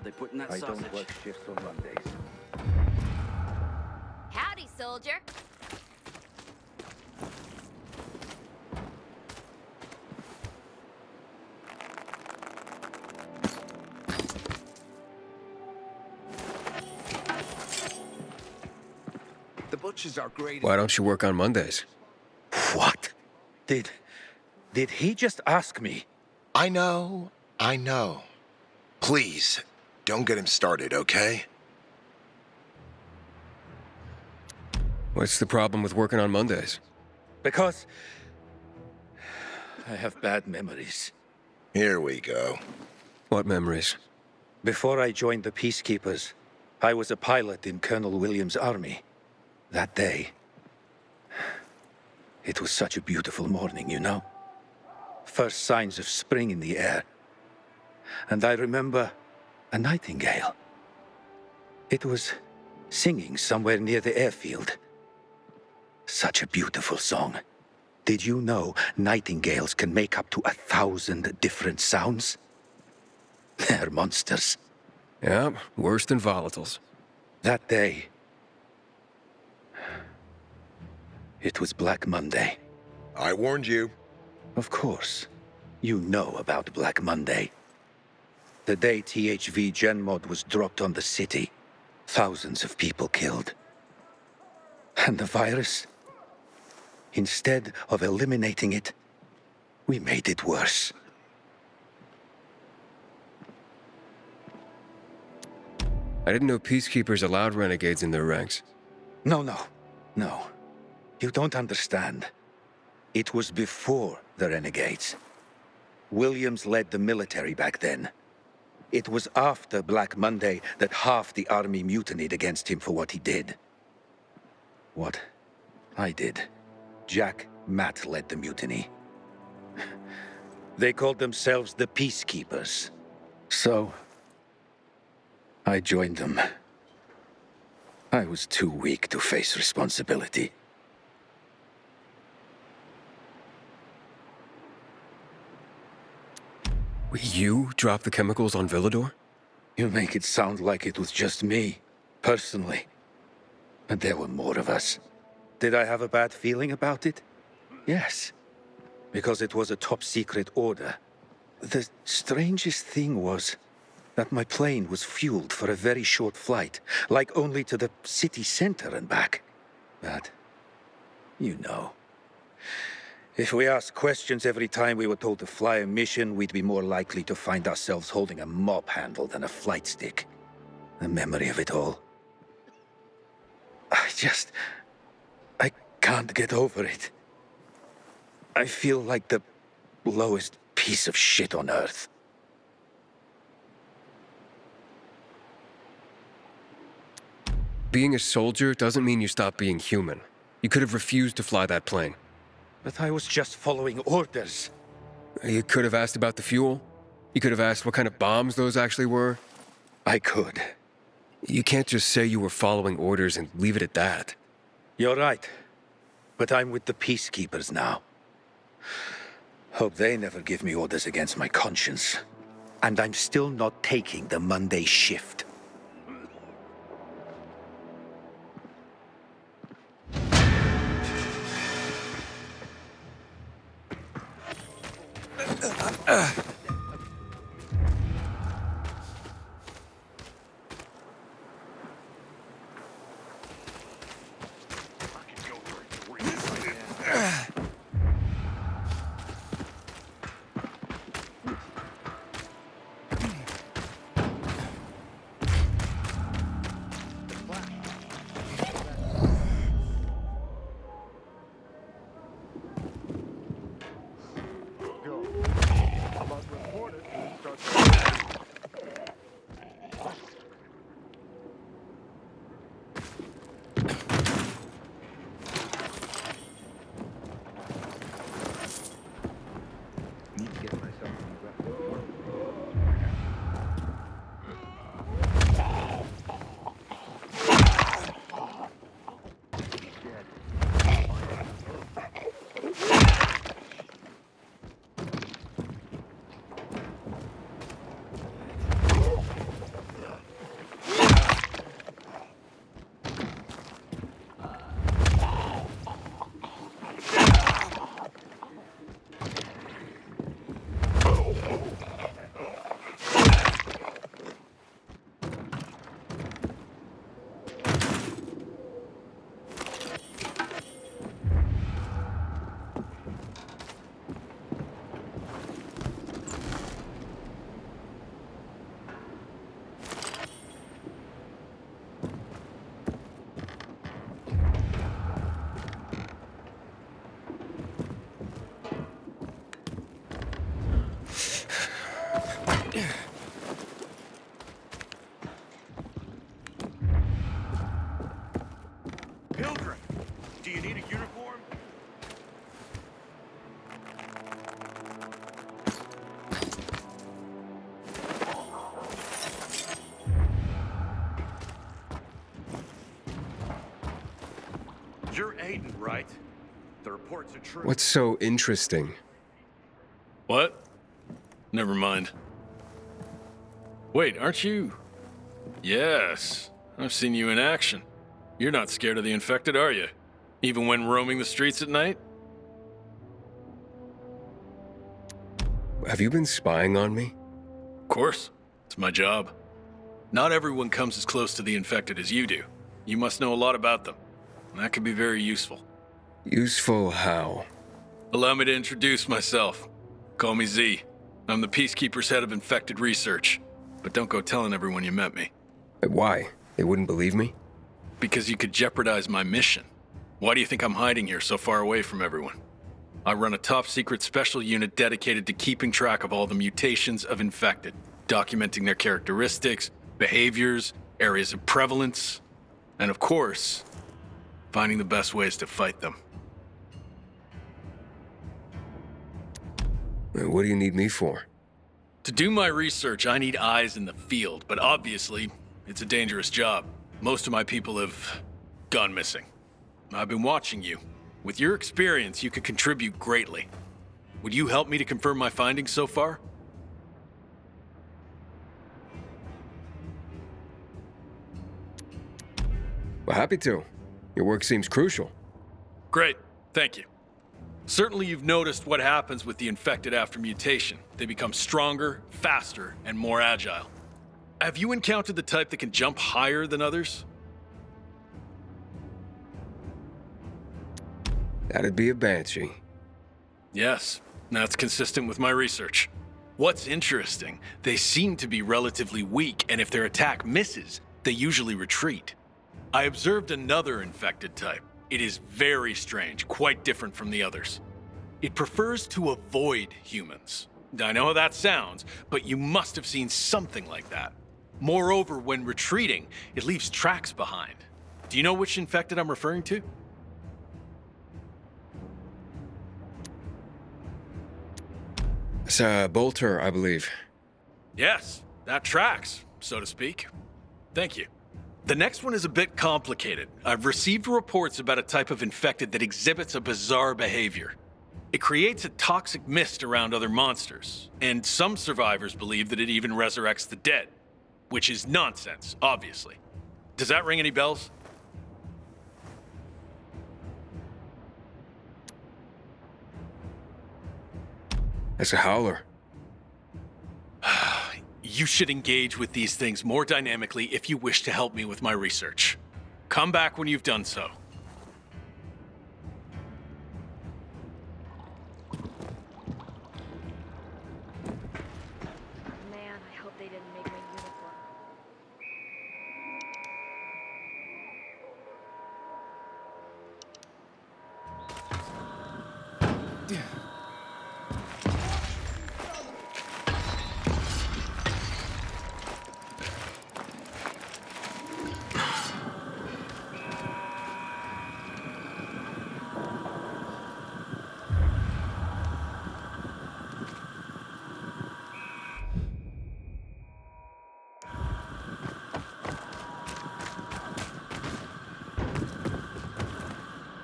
are they putting that I sausage? don't work shifts on Mondays. Howdy, soldier. The butchers are great. Why don't you work on Mondays? What? Did he just ask me? I know. Please, don't get him started, okay? What's the problem with working on Mondays? Because I have bad memories. Here we go. What memories? Before I joined the Peacekeepers, I was a pilot in Colonel Williams' army. That day, it was such a beautiful morning, you know? First signs of spring in the air. And I remember a nightingale. It was singing somewhere near the airfield. Such a beautiful song. Did you know nightingales can make up to 1,000 different sounds? They're monsters. Yeah, worse than volatiles. That day, it was Black Monday. I warned you. Of course. You know about Black Monday. The day THV Genmod was dropped on the city, thousands of people killed. And the virus? Instead of eliminating it, we made it worse. I didn't know Peacekeepers allowed renegades in their ranks. No. You don't understand. It was before the Renegades. Williams led the military back then. It was after Black Monday that half the army mutinied against him for what he did. What I did. Jack Matt led the mutiny. They called themselves the Peacekeepers. So, I joined them. I was too weak to face responsibility. You dropped the chemicals on Villedor? You make it sound like it was just me, personally. But there were more of us. Did I have a bad feeling about it? Yes. Because it was a top-secret order. The strangest thing was that my plane was fueled for a very short flight, like only to the city center and back. But, you know. If we asked questions every time we were told to fly a mission, we'd be more likely to find ourselves holding a mop handle than a flight stick. The memory of it all. I can't get over it. I feel like the lowest piece of shit on Earth. Being a soldier doesn't mean you stop being human. You could have refused to fly that plane. But I was just following orders. You could have asked about the fuel. You could have asked what kind of bombs those actually were. I could. You can't just say you were following orders and leave it at that. You're right. But I'm with the Peacekeepers now. Hope they never give me orders against my conscience. And I'm still not taking the Monday shift. Pilgrim, do you need a uniform? You're Aiden, right? The reports are true. What's so interesting? What? Never mind. Wait, aren't you? Yes, I've seen you in action. You're not scared of the infected, are you? Even when roaming the streets at night? Have you been spying on me? Of course. It's my job. Not everyone comes as close to the infected as you do. You must know a lot about them. And that could be very useful. Useful how? Allow me to introduce myself. Call me Z. I'm the Peacekeeper's head of infected research. But don't go telling everyone you met me. Why? They wouldn't believe me? Because you could jeopardize my mission. Why do you think I'm hiding here so far away from everyone? I run a top-secret special unit dedicated to keeping track of all the mutations of infected, documenting their characteristics, behaviors, areas of prevalence, and of course, finding the best ways to fight them. What do you need me for? To do my research, I need eyes in the field, but obviously, it's a dangerous job. Most of my people have gone missing. I've been watching you. With your experience, you could contribute greatly. Would you help me to confirm my findings so far? Well, happy to. Your work seems crucial. Great, thank you. Certainly you've noticed what happens with the infected after mutation. They become stronger, faster, and more agile. Have you encountered the type that can jump higher than others? That'd be a banshee. Yes, that's consistent with my research. What's interesting, they seem to be relatively weak, and if their attack misses, they usually retreat. I observed another infected type. It is very strange, quite different from the others. It prefers to avoid humans. I know how that sounds, but you must have seen something like that. Moreover, when retreating, it leaves tracks behind. Do you know which infected I'm referring to? It's a bolter, I believe. Yes, that tracks, so to speak. Thank you. The next one is a bit complicated. I've received reports about a type of infected that exhibits a bizarre behavior. It creates a toxic mist around other monsters, and some survivors believe that it even resurrects the dead, which is nonsense, obviously. Does that ring any bells? That's a howler. You should engage with these things more dynamically if you wish to help me with my research. Come back when you've done so. Man, I hope they didn't make my uniform.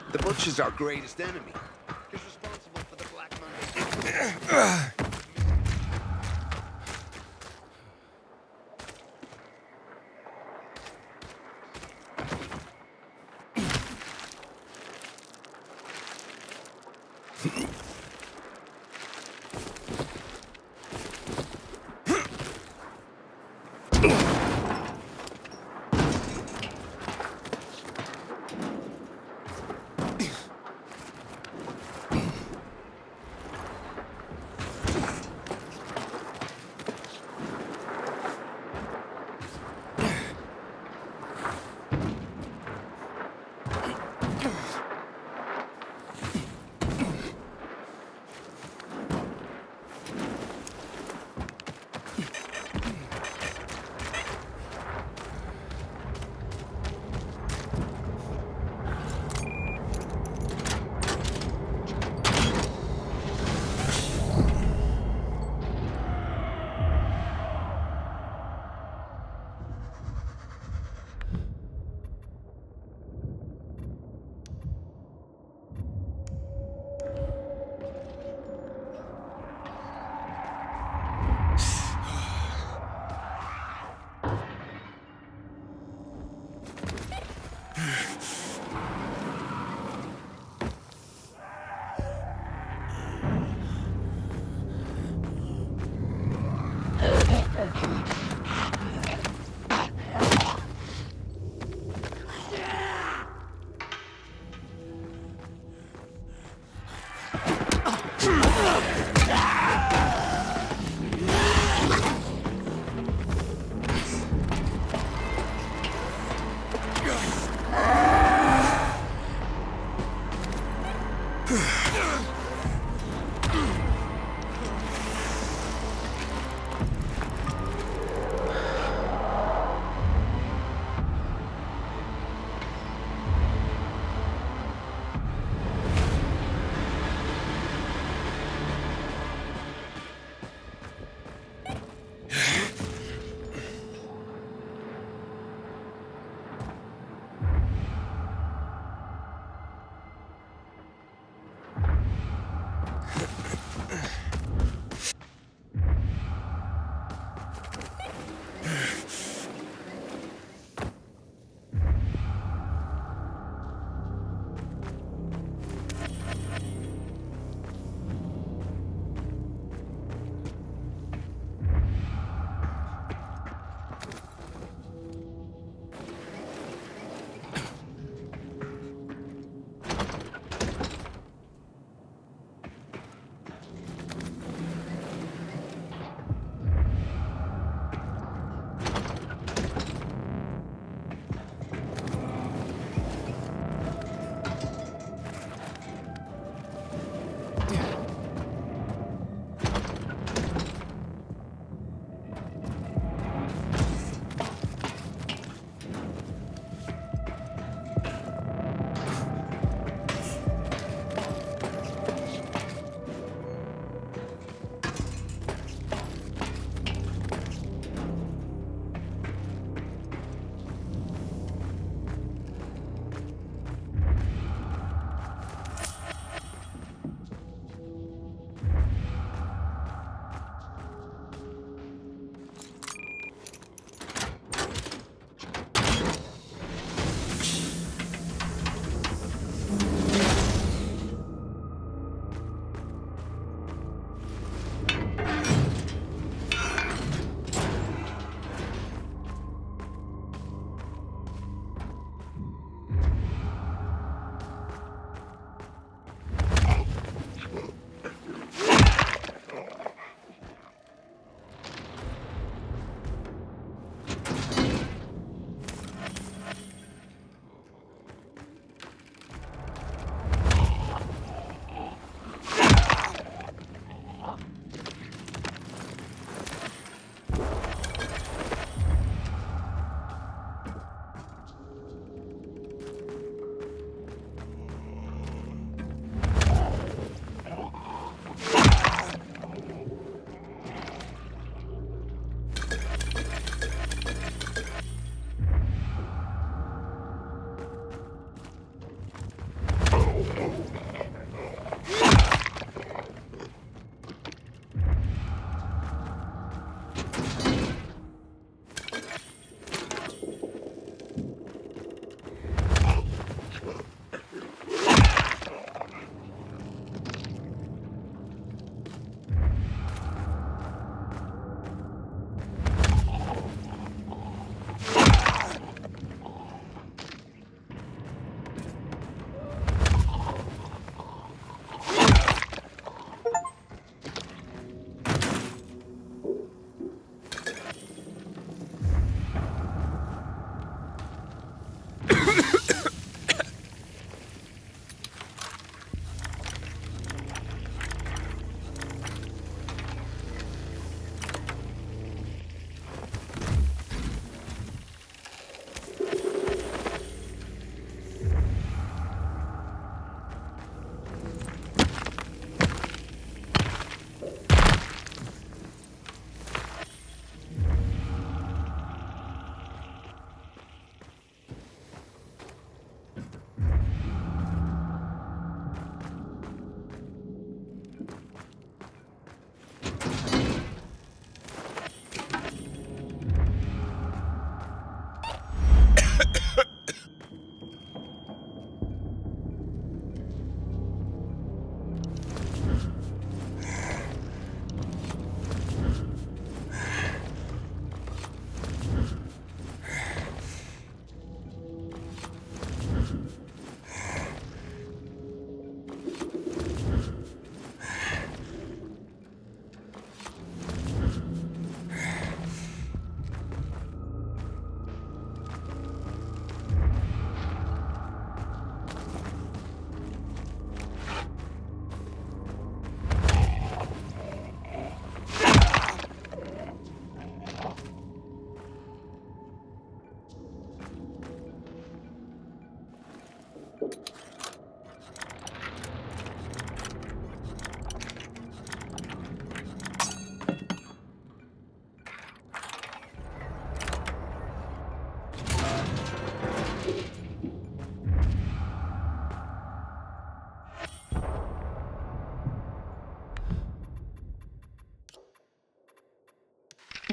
The butcher's our greatest enemy. He's responsible for the Black Monday.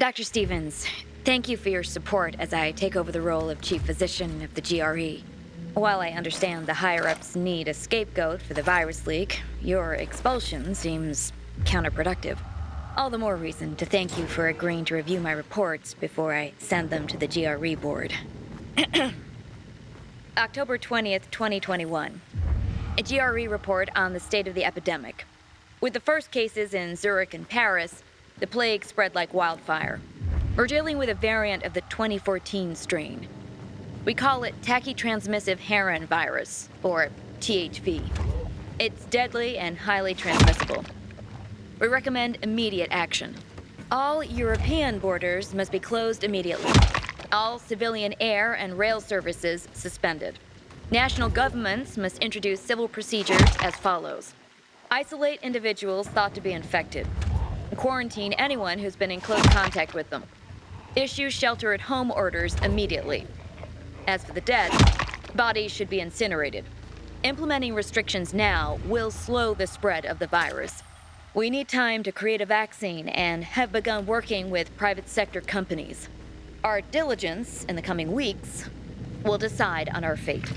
Dr. Stevens, thank you for your support as I take over the role of Chief Physician of the GRE. While I understand the higher-ups need a scapegoat for the virus leak, your expulsion seems counterproductive. All the more reason to thank you for agreeing to review my reports before I send them to the GRE board. October 20th, 2021. A GRE report on the state of the epidemic. With the first cases in Zurich and Paris, the plague spread like wildfire. We're dealing with a variant of the 2014 strain. We call it tachytransmissive Harran virus, or THV. It's deadly and highly transmissible. We recommend immediate action. All European borders must be closed immediately. All civilian air and rail services suspended. National governments must introduce civil procedures as follows. Isolate individuals thought to be infected. Quarantine anyone who's been in close contact with them. Issue shelter-at-home orders immediately. As for the dead, bodies should be incinerated. Implementing restrictions now will slow the spread of the virus. We need time to create a vaccine and have begun working with private sector companies. Our diligence in the coming weeks will decide on our fate.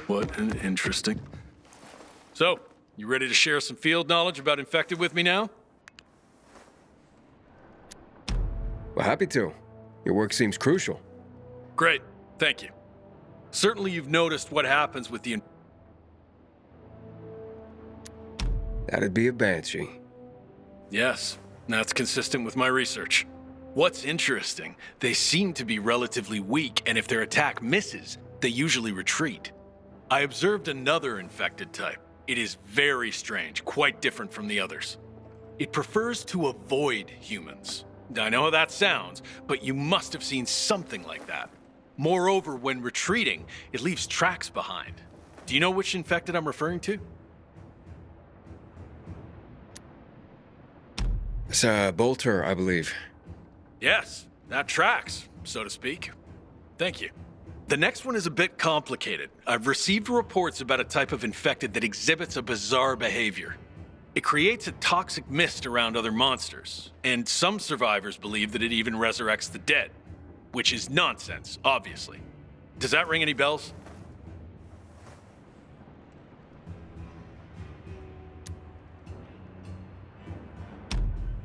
What an interesting. So, you ready to share some field knowledge about infected with me now? Well, happy to. Your work seems crucial. Great, thank you. Certainly you've noticed what happens with the... That'd be a banshee. Yes, that's consistent with my research. What's interesting, they seem to be relatively weak, and if their attack misses, they usually retreat. I observed another infected type. It is very strange, quite different from the others. It prefers to avoid humans. I know how that sounds, but you must have seen something like that. Moreover, when retreating, it leaves tracks behind. Do you know which infected I'm referring to? It's a bolter, I believe. Yes, that tracks, so to speak. Thank you. The next one is a bit complicated. I've received reports about a type of infected that exhibits a bizarre behavior. It creates a toxic mist around other monsters, and some survivors believe that it even resurrects the dead, which is nonsense, obviously. Does that ring any bells?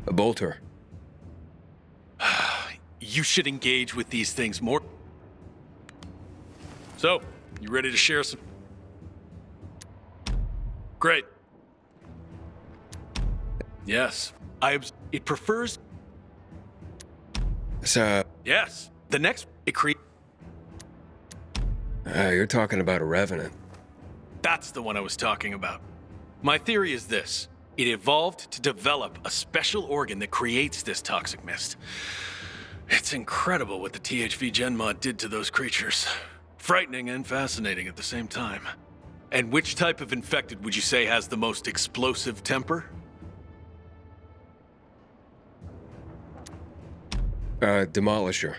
A bolter. You should engage with these things more. So, you ready to share some? Great. Yes, it prefers. It's Yes, the next it you're talking about a revenant. That's the one I was talking about. My theory is this. It evolved to develop a special organ that creates this toxic mist. It's incredible what the THV Gen mod did to those creatures. Frightening and fascinating at the same time. And which type of infected would you say has the most explosive temper? Demolisher.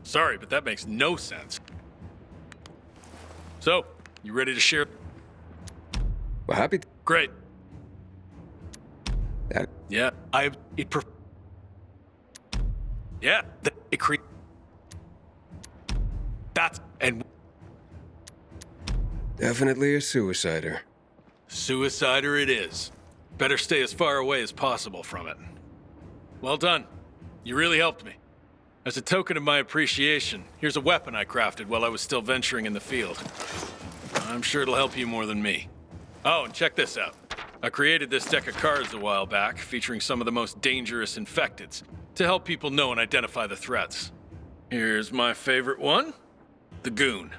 Sorry, but that makes no sense. So, you ready to share? Well, happy. Great. That. Yeah, it creates. That's and Definitely a suicider. suicider it is. Better stay as far away as possible from it. Well done. You really helped me. As a token of my appreciation, here's a weapon I crafted while I was still venturing in the field. I'm sure it'll help you more than me. Oh, and check this out. I created this deck of cards a while back, featuring some of the most dangerous infecteds, to help people know and identify the threats. Here's my favorite one, the Goon.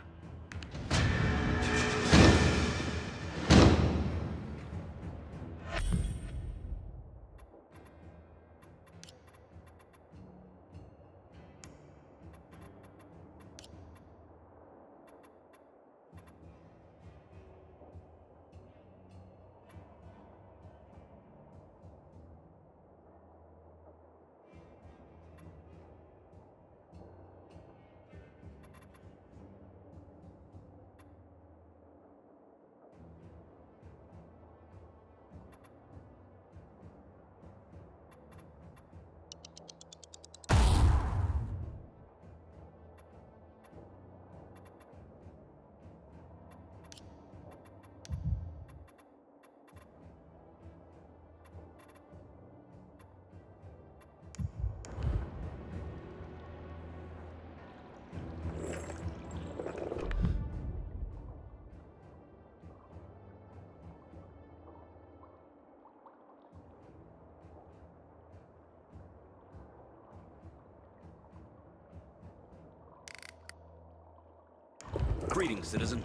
Greetings, citizen.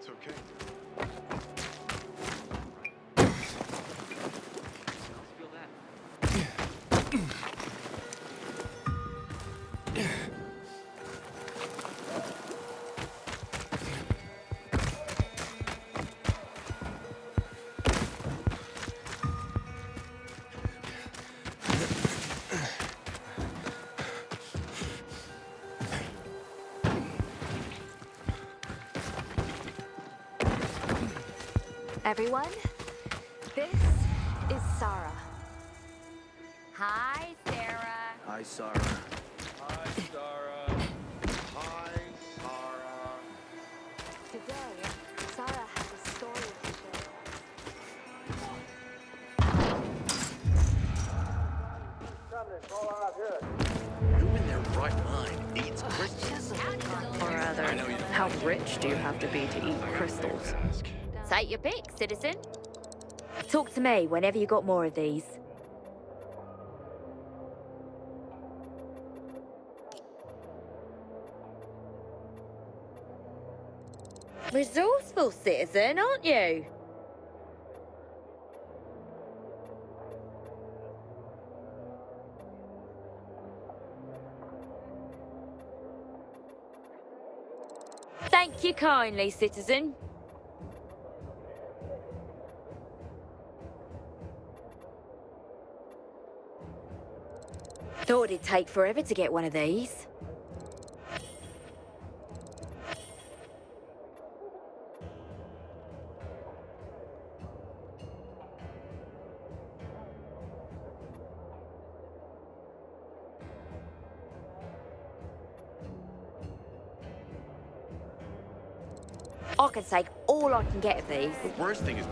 It's okay. Feel that? Everyone, this is Sarah. Hi, Sarah. Hi, Sarah. Hi, Sarah. Hi, Sarah. Today, Sarah has a story to share. Who in their right mind eats crystals? Or rather, how rich do you have to be to eat crystals? Take your pick, citizen. Talk to me whenever you got more of these. Resourceful citizen, aren't you? Thank you kindly, citizen. Thought it'd take forever to get one of these. I can take all I can get of these. The worst thing is...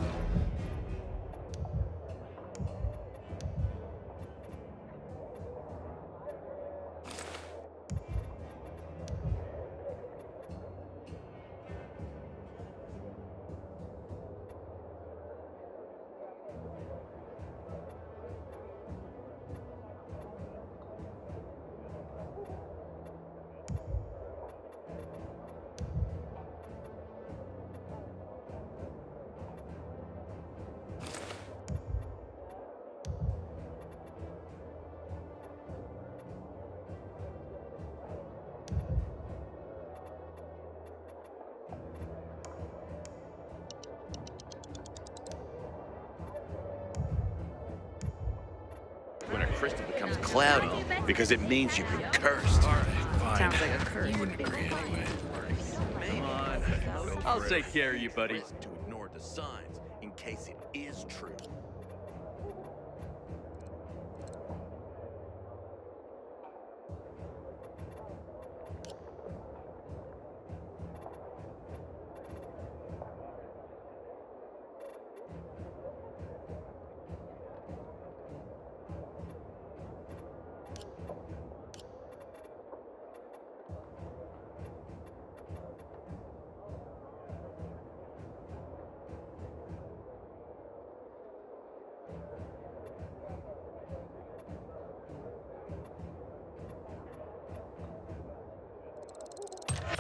when a crystal becomes cloudy, because it means you've been cursed. All right, fine. Sounds like a curse. You wouldn't agree anyway. Come on. I'll take care of you, buddy. To ignore the signs in case it is true.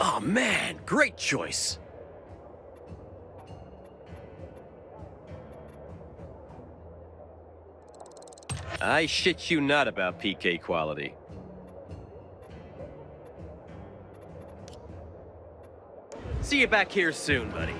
Oh man, great choice. I shit you not about PK quality. See you back here soon, buddy.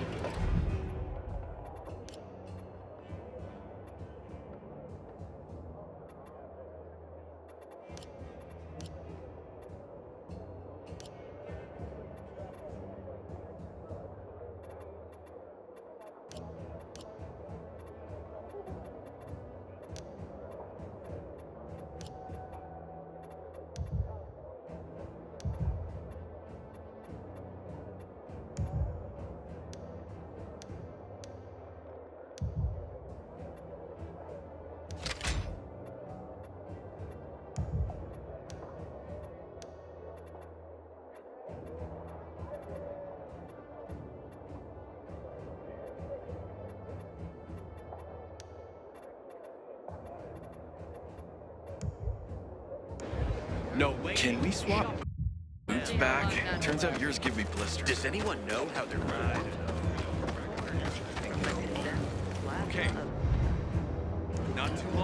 No, can we swap boots back? Turns out yours give me blisters. Does anyone know how they're ride? not too long.